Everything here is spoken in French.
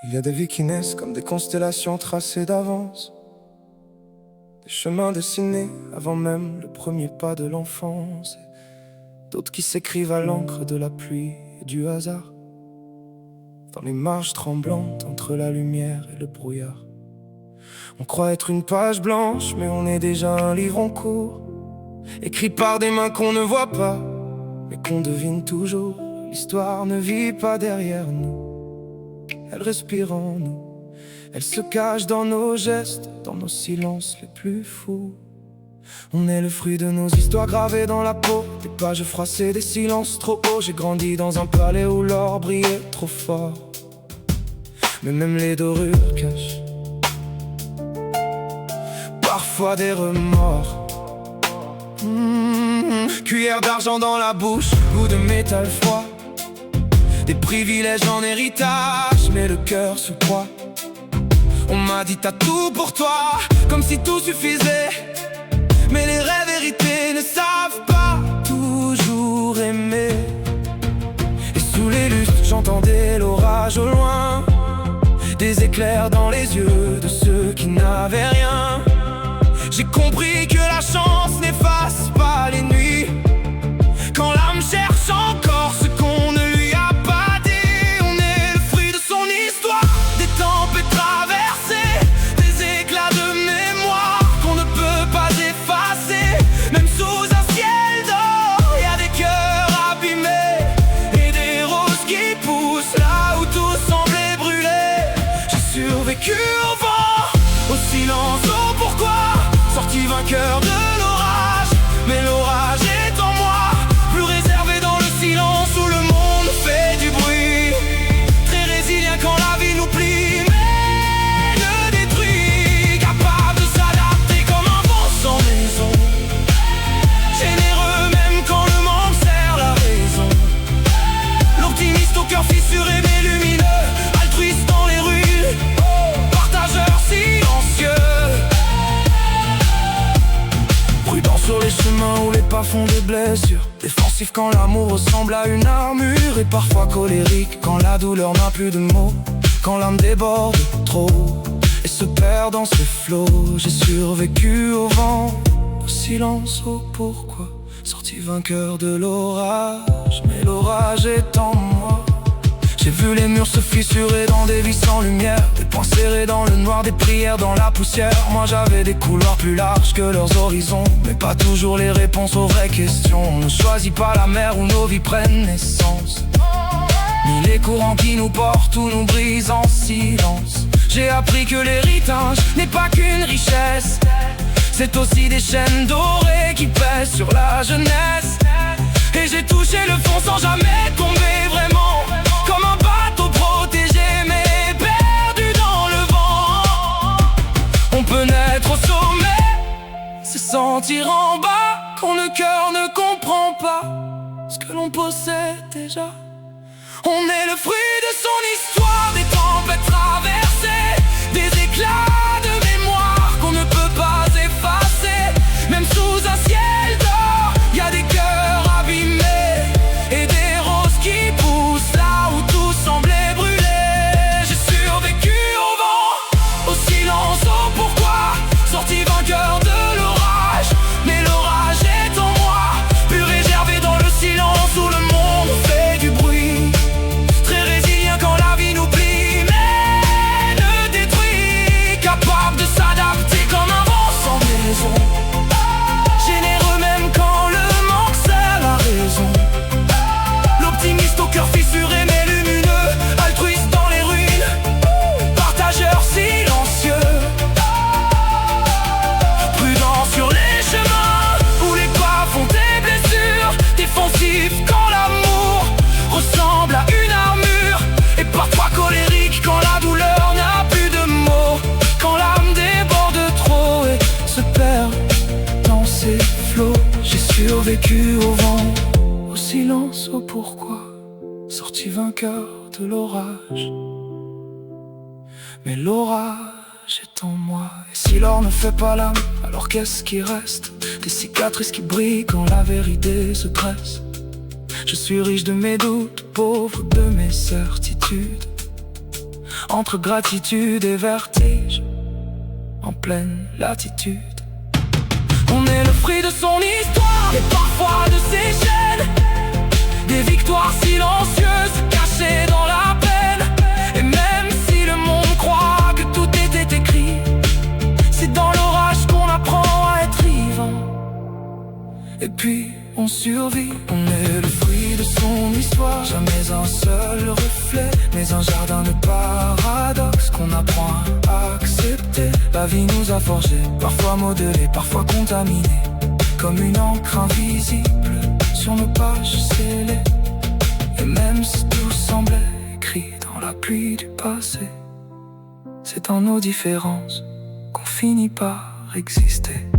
Il y a des vies qui naissent comme des constellations tracées d'avance, des chemins dessinés avant même le premier pas de l'enfance, et d'autres qui s'écrivent à l'encre de la pluie et du hasard, dans les marges tremblantes entre la lumière et le brouillard. On croit être une page blanche, mais on est déjà un livre en cours, écrit par des mains qu'on ne voit pas, mais qu'on devine toujours. L'histoire ne vit pas derrière nous, elle respire en nous. Elle se cache dans nos gestes, dans nos silences les plus fous. On est le fruit de nos histoires gravées dans la peau, des pages froissées, des silences trop hauts. J'ai grandi dans un palais où l'or brillait trop fort, mais même les dorures cachent parfois des remords. Cuillère d'argent dans la bouche, goût de métal froid, des privilèges en héritage, mais le cœur sous poids. On m'a dit t'as tout pour toi, comme si tout suffisait, mais les vraies vérités ne savent pas toujours aimer. Et sous les lustres j'entendais l'orage au loin, des éclairs dans les yeux de ceux qui n'avaient rien. J'ai compris que la chance n'efface pas les nuits, quand l'âme cherche encore ce qu'on ne lui a pas dit. On est le fruit de son histoire, des tempêtes traversées, des éclats de mémoire qu'on ne peut pas effacer. Même sous un ciel d'or, y a des cœurs abîmés et des roses qui poussent là où tout semblait brûler. J'ai survécu au vent, au silence, au pourquoi, sorti vainqueur de l'orage, mais l'orage est en moi, plus réservé dans le silence où le monde fait du bruit. Très résilient quand la vie nous plie, mais ne détruit, capable de s'adapter comme un vent sans maison, généreux même quand le manque sert la raison. L'optimiste au cœur fissuré mais lumineux, altruiste dans les rues, partageur silencieux, prudent sur les chemins où les pas font des blessures, défensif quand l'amour ressemble à une armure, et parfois colérique quand la douleur n'a plus de mots, quand l'âme déborde trop et se perd dans ses flots. J'ai survécu au vent, au silence, au pourquoi, sorti vainqueur de l'orage, mais l'orage est en moi. J'ai vu les murs se fissurer dans des vies sans lumière, des poings serrés dans le noir, des prières dans la poussière. Moi j'avais des couloirs plus larges que leurs horizons, mais pas toujours les réponses aux vraies questions. On ne choisit pas la mer où nos vies prennent naissance, ni les courants qui nous portent ou nous brisent en silence. J'ai appris que l'héritage n'est pas qu'une richesse, c'est aussi des chaînes dorées qui pèsent sur la jeunesse. Et j'ai touché le fond sans jamais tomber vraiment, comme un bateau protégé mais perdu dans le vent. On peut naître au sommet, se sentir en bas, quand le cœur ne comprend pas ce que l'on possède déjà. On est le fruit de son histoire, des tempêtes traversées, des éclats de mémoire qu'on ne peut pas effacer. Même sous un ciel d'or, y a des cœurs abîmés et des roses qui poussent là où tout semblait brûler. J'ai survécu au vent, au silence, au pourquoi, sorti vainqueur de l'orage, mais l'orage est en moi, plus réservé dans le silence où le monde fait du bruit. Très résilient quand la vie nous plie, mais ne détruit, capable de s'adapter comme un vent sans maison, généreux même quand le manque sert la raison. L'optimiste au cœur fissuré mais lumineux, altruiste dans les ruines, partageur silencieux, prudent sur les chemins où les pas font des blessures, défensif quand l'amour ressemble à une armure, et parfois colérique quand la douleur n'a plus de mots, quand l'âme déborde trop et se perd dans ses flots. J'ai survécu au vent, au silence, au pourquoi, sorti vainqueur de l'orage, mais l'orage est en moi. Et si l'or ne fait pas l'âme, alors qu'est-ce qui reste? Des cicatrices qui brillent quand la vérité se dresse. Je suis riche de mes doutes, pauvre de mes certitudes. entre gratitude et vertige, en pleine latitude. On est le fruit de son histoire et parfois de ses chaînes, des victoires silencieuses cachées dans la peine. Et même si le monde croit que tout était écrit, c'est dans l'orage qu'on apprend à être vivant. Et puis on survit, on est le fruit de son histoire. Jamais un seul reflet, mais un jardin de paradoxes qu'on apprend à accepter. La vie nous a forgés, parfois modelés, parfois contaminés, comme une encre invisible sur nos pages scellées. Et même si tout semblait écrit dans la pluie du passé, c'est dans nos différences qu'on finit par exister.